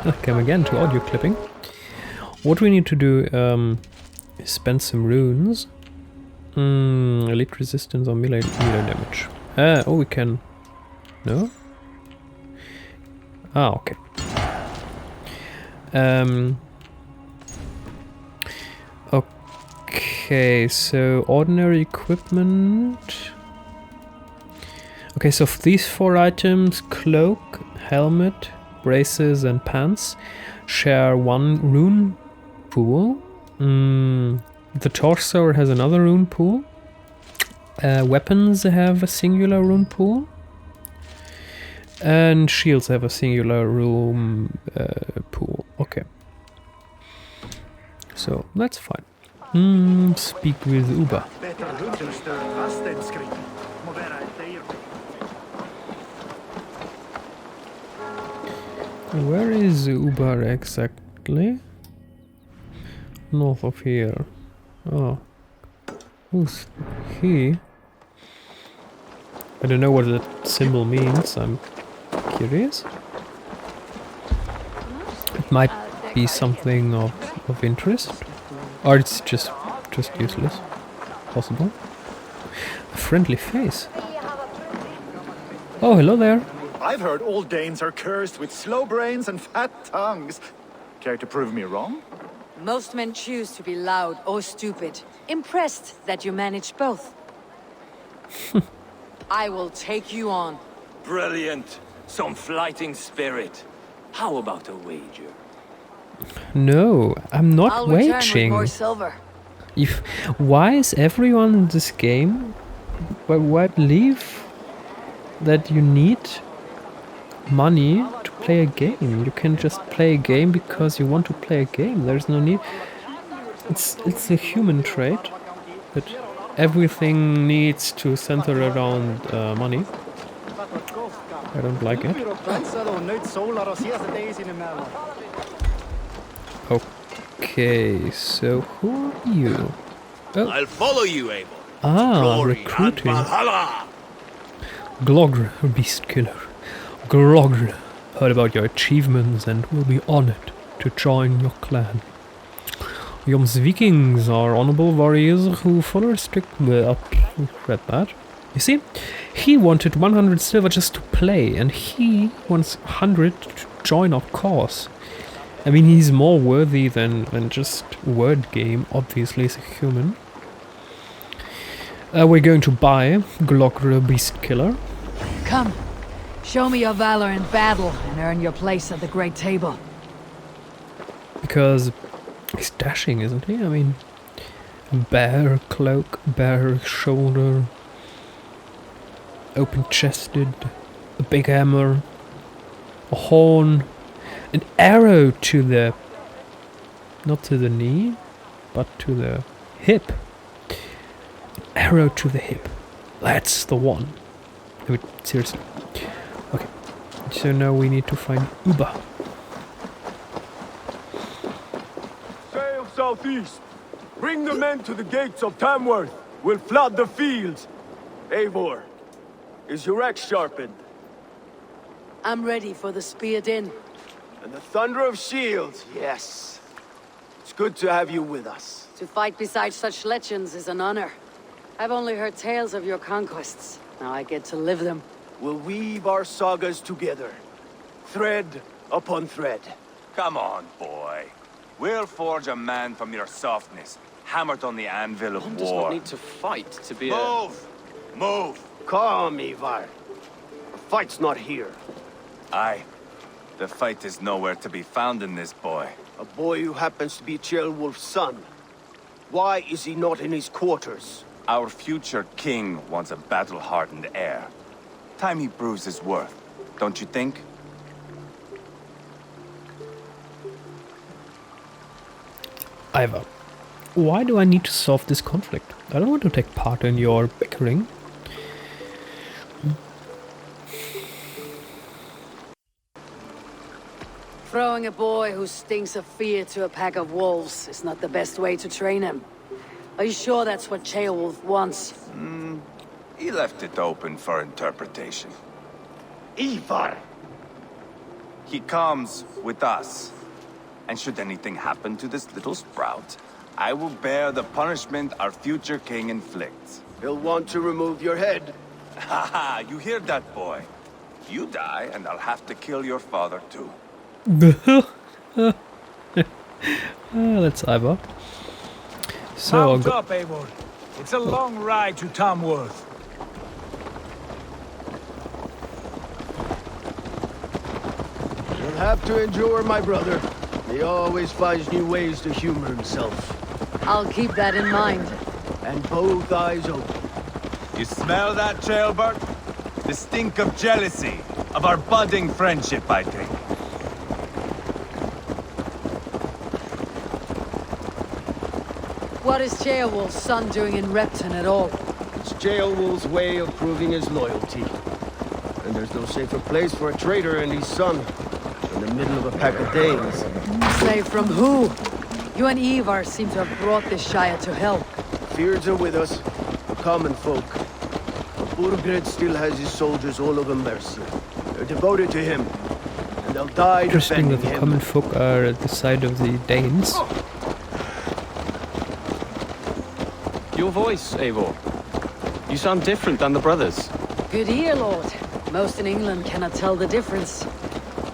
Welcome again to audio clipping. What we need to do is spend some runes. Elite resistance or melee damage. Oh, we can... No? Ah, okay. Okay, so ordinary equipment... Okay, so for these 4 items, cloak, helmet, braces and pants share 1 rune pool. The torso has another rune pool. Weapons have a singular rune pool. And shields have a singular rune pool. Okay. So, that's fine. Speak with Uber. Where is Uber exactly? North of here. Oh. Who's he? I don't know what that symbol means. I'm curious. It might be something of interest. Or it's just useless. Possible. A friendly face. Oh, hello there. I've heard all Danes are cursed with slow brains and fat tongues. Care to prove me wrong? Most men choose to be loud or stupid. Impressed that you managed both. I will take you on. Brilliant. Some flighting spirit. How about a wager? No, I'm not I'll return waging. with more silver. Why is everyone in this game? Why believe that you need money to play a game? You can just play a game because you want to play a game. There's no need. It's a human trait, but everything needs to center around money. I don't like it. Okay, so who are you? Oh. I'll follow you, Abel. Ah, recruiting. Gloggr, beast killer. Gloggr heard about your achievements and will be honored to join your clan. Jom's Vikings are honorable warriors who follow strict... read that. You see, he wanted 100 silver just to play, and he wants 100 to join our cause. I mean, he's more worthy than just word game. Obviously, he's a human. We're going to buy Gloggr Beast Killer. Come, show me your valor in battle and earn your place at the great table. Because he's dashing, isn't he? I mean, bare cloak, bare shoulder, open-chested, a big hammer, a horn, an arrow to the... not to the knee, but to the hip. Arrow to the hip. That's the one. I mean, seriously. Okay. So now we need to find Uber. Sail southeast. Bring the men to the gates of Tamworth. We'll flood the fields. Eivor, is your axe sharpened? I'm ready for the speared in. And the thunder of shields, yes. It's good to have you with us. To fight beside such legends is an honor. I've only heard tales of your conquests. Now I get to live them. We'll weave our sagas together. Thread upon thread. Come on, boy. We'll forge a man from your softness, hammered on the anvil of One war. does not need to fight to be Move! Move! Calm, Ivar. The fight's not here. Aye. The fight is nowhere to be found in this boy. A boy who happens to be Ceolbert's son. Why is he not in his quarters? Our future king wants a battle-hardened heir. Time he proves his worth, don't you think? Ivar, why do I need to solve this conflict? I don't want to take part in your bickering. Throwing a boy who stinks of fear to a pack of wolves is not the best way to train him. Are you sure that's what Ceolbert wants? He left it open for interpretation. Ivar! He comes with us. And should anything happen to this little sprout, I will bear the punishment our future king inflicts. He'll want to remove your head. Haha, you hear that, boy? You die, and I'll have to kill your father, too. That's Ivor. So I'll Mount go. up, Eivor. It's a long ride to Tamworth. You'll have to endure, my brother. He always finds new ways to humor himself. I'll keep that in mind. And both eyes open. You smell that, Ceolbert? The stink of jealousy, of our budding friendship, I think. What is Ceolwulf's son doing in Repton at all? It's Ceolwulf's way of proving his loyalty. And there's no safer place for a traitor and his son in the middle of a pack of Danes. Safe from who? You and Ivar seem to have brought this Shire to hell. Fears are with us, the common folk. But Burgred still has his soldiers all over Mercia. They're devoted to him, and they'll die Interesting defending that the him. common folk are at the side of the Danes. Your voice, Eivor. You sound different than the brothers. Good ear, Lord. Most in England cannot tell the difference.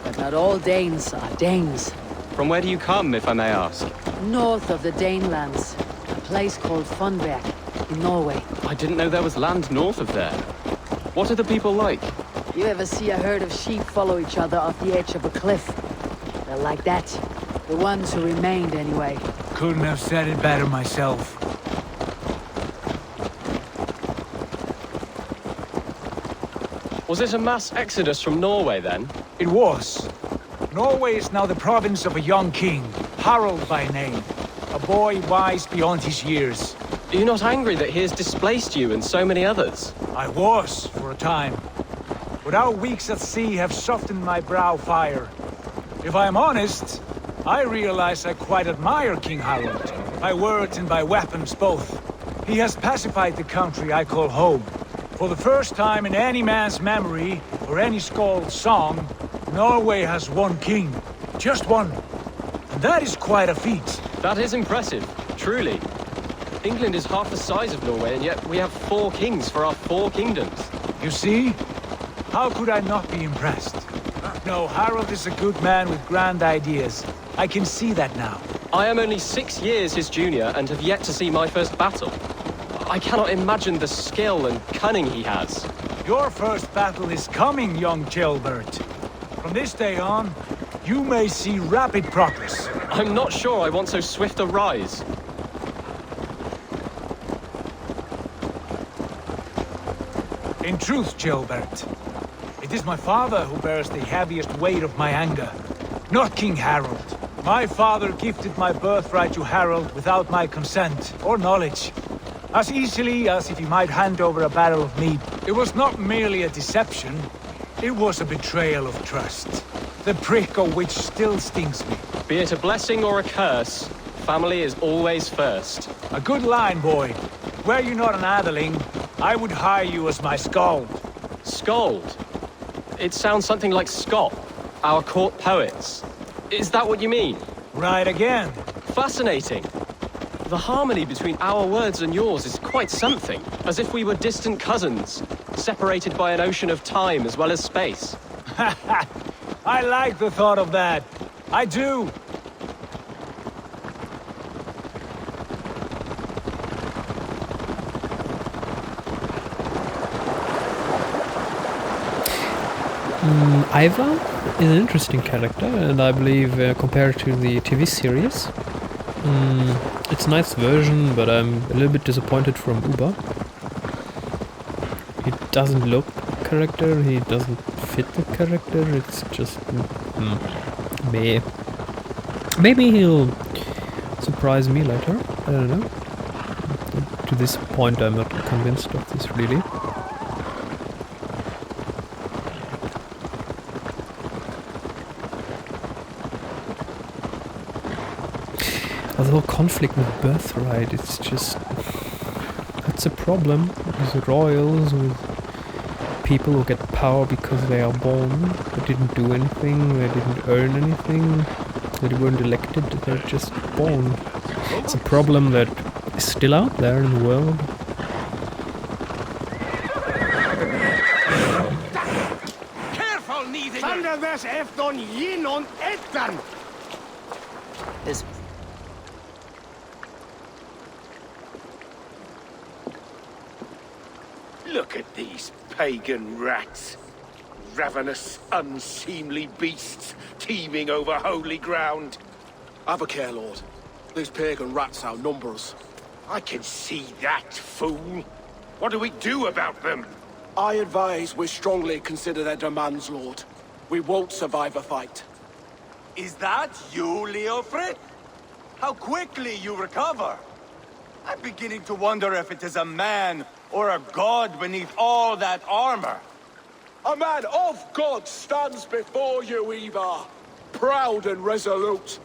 But not all Danes are Danes. From where do you come, if I may ask? North of the Danelands, a place called Funberg, in Norway. I didn't know there was land north of there. What are the people like? You ever see a herd of sheep follow each other off the edge of a cliff? They're like that. The ones who remained, anyway. Couldn't have said it better myself. Was it a mass exodus from Norway, then? It was. Norway is now the province of a young king, Harald by name. A boy wise beyond his years. Are you not angry that he has displaced you and so many others? I was, for a time. But our weeks at sea have softened my brow fire. If I am honest, I realize I quite admire King Harald. By words and by weapons both. He has pacified the country I call home. For the first time in any man's memory, or any skald's song, Norway has one king. Just one. And that is quite a feat. That is impressive, truly. England is half the size of Norway, and yet we have 4 kings for our 4 kingdoms. You see? How could I not be impressed? No, Harald is a good man with grand ideas. I can see that now. I am only 6 years his junior and have yet to see my first battle. I cannot imagine the skill and cunning he has. Your first battle is coming, young Ceolbert. From this day on, you may see rapid progress. I'm not sure I want so swift a rise. In truth, Ceolbert, it is my father who bears the heaviest weight of my anger, not King Harald. My father gifted my birthright to Harald without my consent or knowledge. As easily as if he might hand over a barrel of mead. It was not merely a deception, it was a betrayal of trust. The prick of which still stings me. Be it a blessing or a curse, family is always first. A good line, boy. Were you not an atheling, I would hire you as my skald. Skald? It sounds something like Scott, our court poets. Is that what you mean? Right again. Fascinating. The harmony between our words and yours is quite something. As if we were distant cousins, separated by an ocean of time as well as space. I like the thought of that. I do. Ivar is an interesting character, and I believe compared to the TV series, it's a nice version, but I'm a little bit disappointed from Uber. He doesn't look the character, he doesn't fit the character, it's just meh. Maybe he'll surprise me later, I don't know. To this point I'm not convinced of this really. The whole conflict with birthright, it's just... That's a problem with royals, with people who get power because they are born. They didn't do anything, they didn't earn anything, they weren't elected, they're just born. It's a problem that is still out there in the world. Careful, neither! Thunderverse efton yin on ettan! This Look at these pagan rats. Ravenous, unseemly beasts teeming over holy ground. Have a care, Lord. These pagan rats outnumber us. I can see that, fool. What do we do about them? I advise we strongly consider their demands, Lord. We won't survive a fight. Is that you, Leofrid? How quickly you recover! I'm beginning to wonder if it is a man or a god beneath all that armor. A man of God stands before you, Ivar. Proud and resolute.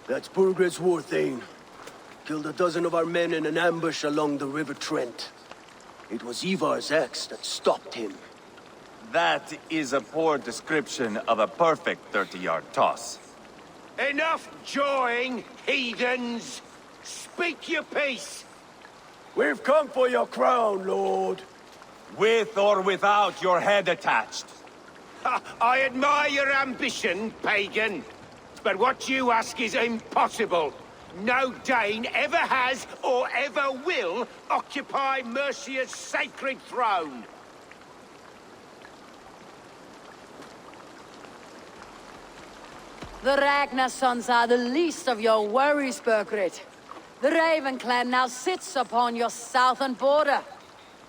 That's Burgred's war thane. Killed a dozen of our men in an ambush along the River Trent. It was Ivar's axe that stopped him. That is a poor description of a perfect 30-yard toss. Enough jawing, heathens! Speak your peace! We've come for your crown, Lord. With or without your head attached. I admire your ambition, pagan. But what you ask is impossible. No Dane ever has or ever will occupy Mercia's sacred throne. The Ragnar sons are the least of your worries, Burgred. The Raven clan now sits upon your southern border.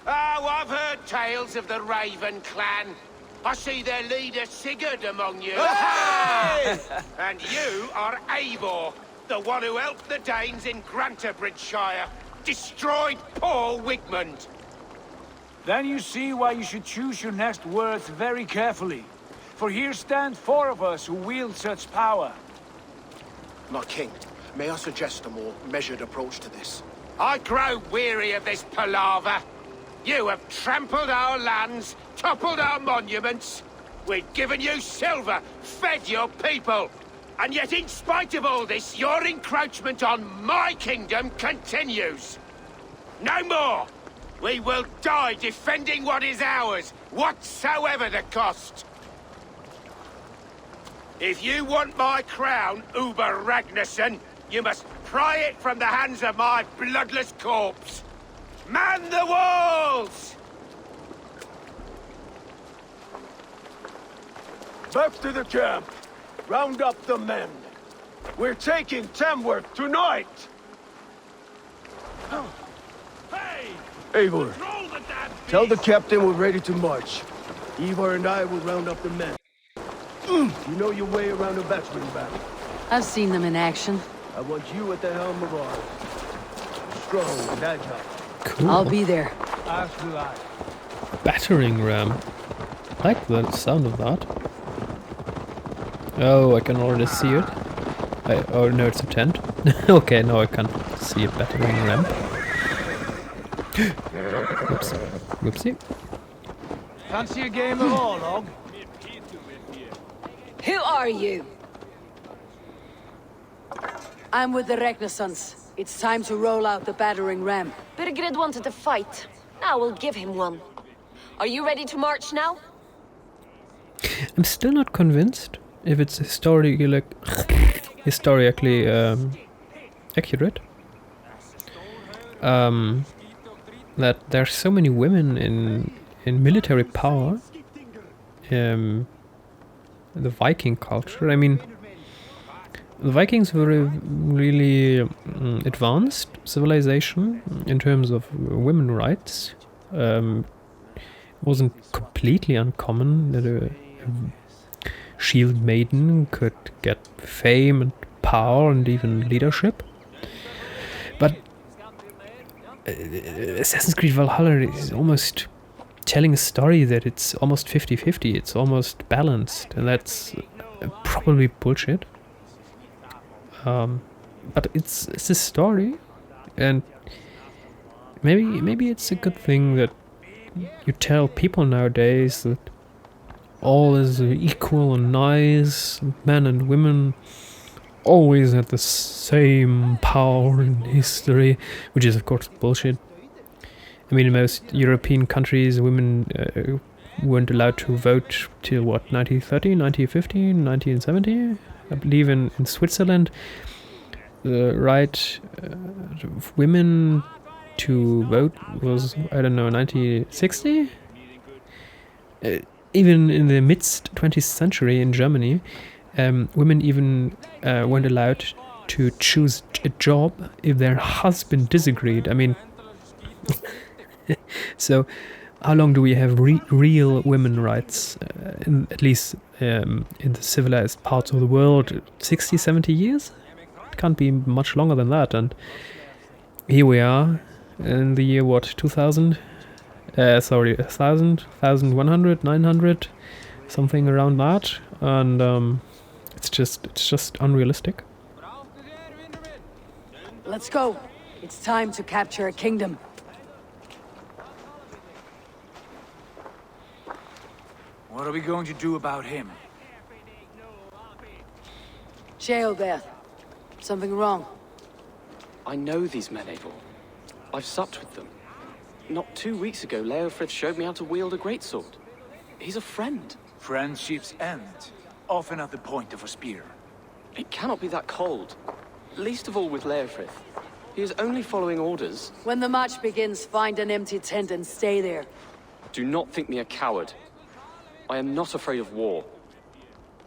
Oh, I've heard tales of the Raven clan. I see their leader Sigurd among you. Hey! And you are Eivor, the one who helped the Danes in Grantabridgeshire. Destroyed poor Wigmund. Then you see why you should choose your next words very carefully. For here stand 4 of us who wield such power. My king, may I suggest a more measured approach to this? I grow weary of this palaver. You have trampled our lands, toppled our monuments. We've given you silver, fed your people. And yet in spite of all this, your encroachment on my kingdom continues. No more! We will die defending what is ours, whatsoever the cost. If you want my crown, Uber Ragnarsson, you must pry it from the hands of my bloodless corpse. Man the walls! Back to the camp. Round up the men. We're taking Tamworth tonight! Hey! Eivor, tell the captain we're ready to march. Ivar and I will round up the men. You know your way around a battering ram. I've seen them in action. I want you at the helm of ours. Strong and agile. Cool. I'll be there. As do I. Battering ram. I like the sound of that. Oh, I can already see it. Oh no, it's a tent. Okay, now I can see a battering ram. Whoops. Whoopsie. Fancy a game of Orlog? Who are you? I'm with the Ragnarsons. It's time to roll out the battering ram. Birgrid wanted to fight. Now we'll give him one. Are you ready to march now? I'm still not convinced if it's historically accurate. That there's so many women in military power. The Viking culture. I mean, the Vikings were a really advanced civilization in terms of women rights. It wasn't completely uncommon that a shield maiden could get fame and power and even leadership. But Assassin's Creed Valhalla is almost telling a story that it's almost 50-50, it's almost balanced, and that's probably bullshit. But it's a story, and maybe it's a good thing that you tell people nowadays that all is equal and nice, men and women always had the same power in history, which is of course bullshit. I mean, in most European countries, women weren't allowed to vote till what, 1930, 1950, 1970? I believe in Switzerland, the right of women to vote was, I don't know, 1960? Even in the mid-20th century in Germany, women even weren't allowed to choose a job if their husband disagreed. I mean, so how long do we have real women rights, at least in the civilized parts of the world? 60, 70 years? It can't be much longer than that. And here we are in the year, what, 2000? 1,000, 1,100, 900, something around that. And it's just unrealistic. Let's go. It's time to capture a kingdom. What are we going to do about him? Ceolbert. Something wrong? I know these men, Abel. I've supped with them. Not 2 weeks ago, Leofrith showed me how to wield a greatsword. He's a friend. Friendships end, often at the point of a spear. It cannot be that cold. Least of all with Leofrith. He is only following orders. When the march begins, find an empty tent and stay there. Do not think me a coward. I am not afraid of war.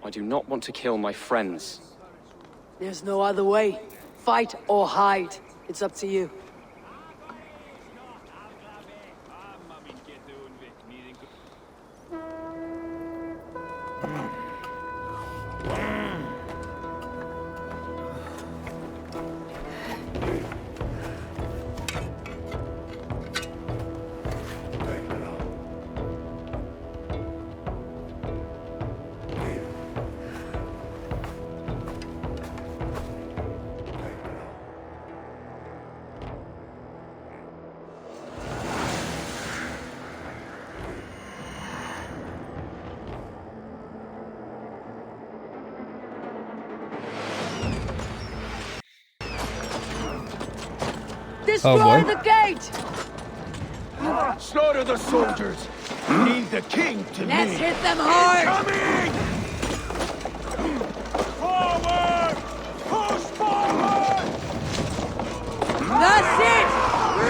I do not want to kill my friends. There's no other way. Fight or hide. It's up to you. Destroy the gate! Slaughter the soldiers! Leave the king to me! Let's hit them hard! Coming! Forward! Push forward! That's it!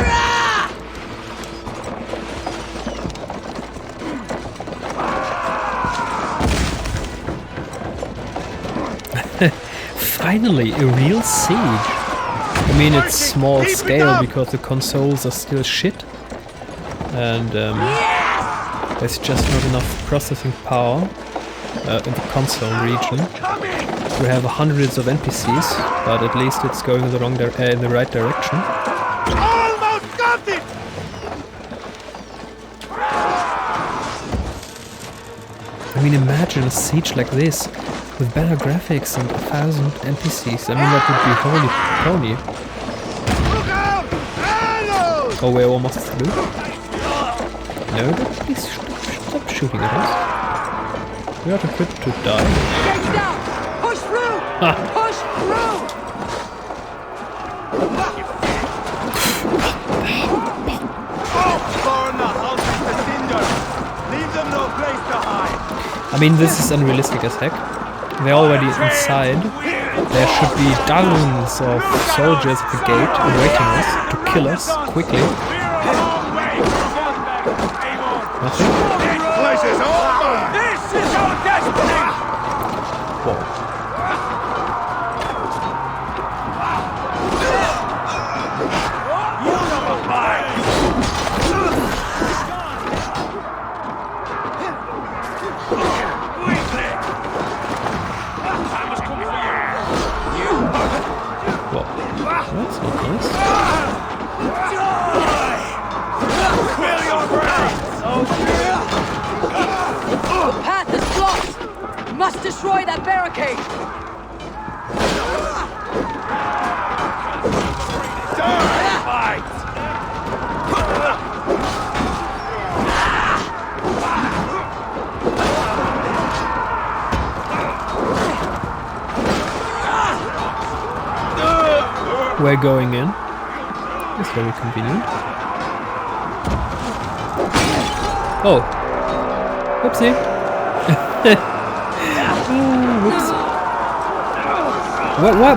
Rah! Finally, a real siege. I mean, it's small scale because the consoles are still shit, and there's just not enough processing power in the console region. We have hundreds of NPCs, but at least it's going in the right direction. Almost got it! I mean, imagine a siege like this with better graphics and 1,000 NPCs. I mean, that would be holy pony. Oh, we're almost through? No, please stop shooting at us. We are equipped to die. Get down! Push through! Push through! Burn the houses to cinders! Leave them no place to hide! I mean, this is unrealistic as heck. They're already inside. There should be dozens of soldiers at the gate awaiting us to kill us quickly. Nothing? This is over! This is our destiny! Whoa. That's not nice. The path is blocked! We must destroy that barricade! we're going in. It's very convenient. Oh. Whoopsie. Oh, whoops.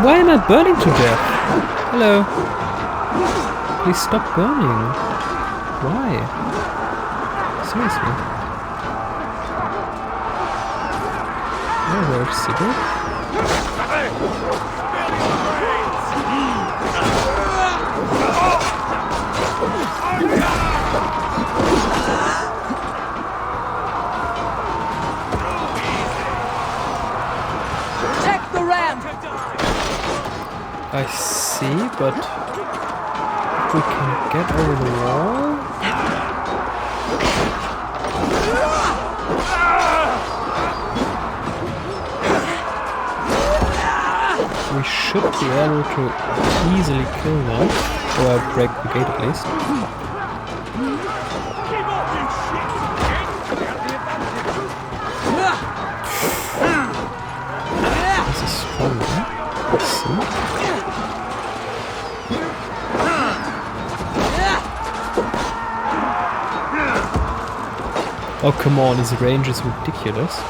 Why am I burning to death? Hello. Please stop burning. Why? Seriously. Oh, there's a cigarette. Check the ramp! I see, but if we can get over the wall. We should be able to easily kill them, or break the gate at least. This is stronger. Let's see. Oh come on, his range is ridiculous.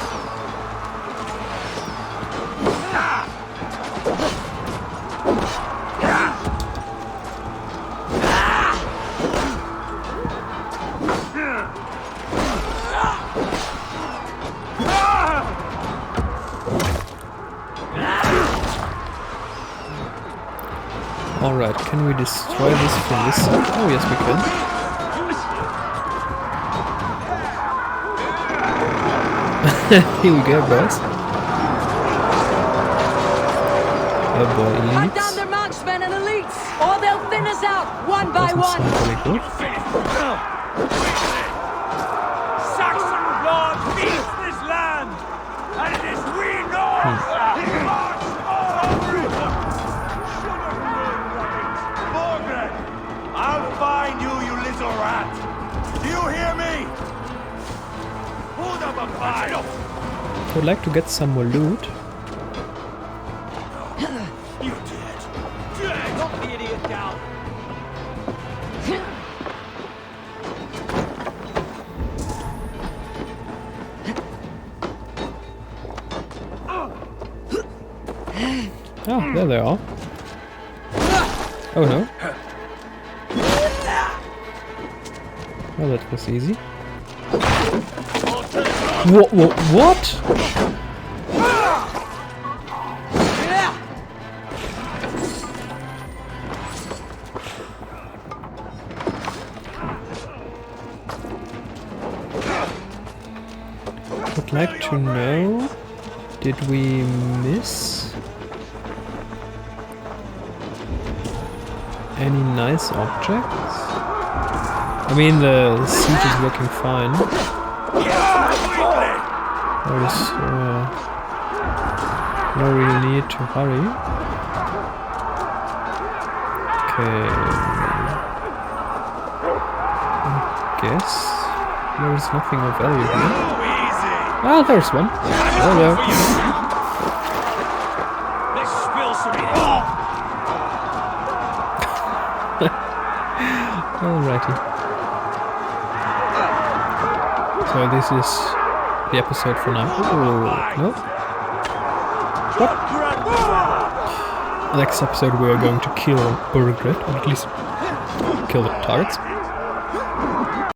Alright, can we destroy this from this side? Oh yes we can. Here we go, boys. Oh boy, Hunt elites. down their marksmen and elites, or they'll thin us out one by Doesn't one. sound very good. Saxon blood feeds this land, and it is we North march all over it. Gloggr, I'll find you, you little rat. Do you hear me? Hold up a fight. I would like to get some more loot. You did. Knock the idiot down. Oh, there they are. Oh no. Oh, that was easy. What? Would like to know, did we miss any nice objects? I mean, the siege is working fine. There is no real need to hurry. Okay. I guess there is nothing of value here. Ah, there's one. Hello. Let's spill some Alrighty. So this is the episode for now. Oh, no. What? Next episode we are going to kill Burgred, or at least kill the targets.